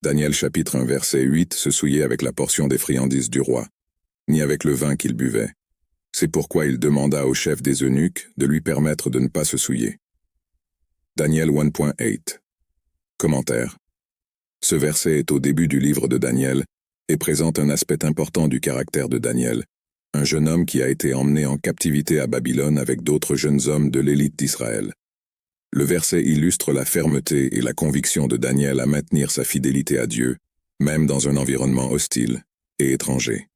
Daniel chapitre 1 verset 8 se souillait avec la portion des friandises du roi, ni avec le vin qu'il buvait. C'est pourquoi il demanda au chef des eunuques de lui permettre de ne pas se souiller. Daniel 1.8. Commentaire. Ce verset est au début du livre de Daniel et présente un aspect important du caractère de Daniel, un jeune homme qui a été emmené en captivité à Babylone avec d'autres jeunes hommes de l'élite d'Israël. Le verset illustre la fermeté et la conviction de Daniel à maintenir sa fidélité à Dieu, même dans un environnement hostile et étranger.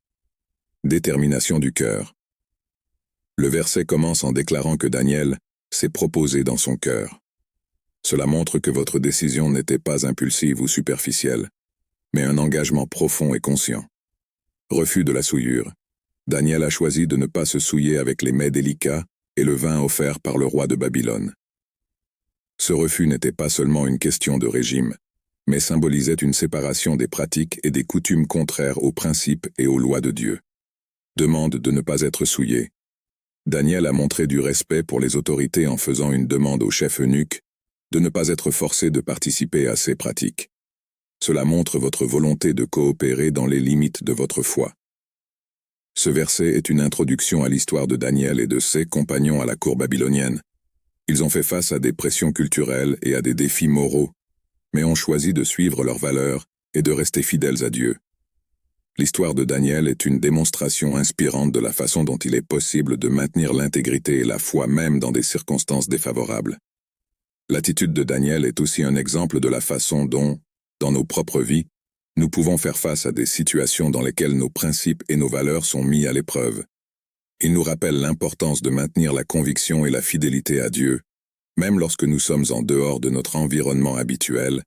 Détermination du cœur. Le verset commence en déclarant que Daniel s'est proposé dans son cœur. Cela montre que votre décision n'était pas impulsive ou superficielle, mais un engagement profond et conscient. Refus de la souillure. Daniel a choisi de ne pas se souiller avec les mets délicats et le vin offert par le roi de Babylone. Ce refus n'était pas seulement une question de régime, mais symbolisait une séparation des pratiques et des coutumes contraires aux principes et aux lois de Dieu. Demande de ne pas être souillé. Daniel a montré du respect pour les autorités en faisant une demande au chef eunuque de ne pas être forcé de participer à ces pratiques. Cela montre votre volonté de coopérer dans les limites de votre foi. Ce verset est une introduction à l'histoire de Daniel et de ses compagnons à la cour babylonienne. Ils ont fait face à des pressions culturelles et à des défis moraux, mais ont choisi de suivre leurs valeurs et de rester fidèles à Dieu. L'histoire de Daniel est une démonstration inspirante de la façon dont il est possible de maintenir l'intégrité et la foi même dans des circonstances défavorables. L'attitude de Daniel est aussi un exemple de la façon dont, dans nos propres vies, nous pouvons faire face à des situations dans lesquelles nos principes et nos valeurs sont mis à l'épreuve. Il nous rappelle l'importance de maintenir la conviction et la fidélité à Dieu, même lorsque nous sommes en dehors de notre environnement habituel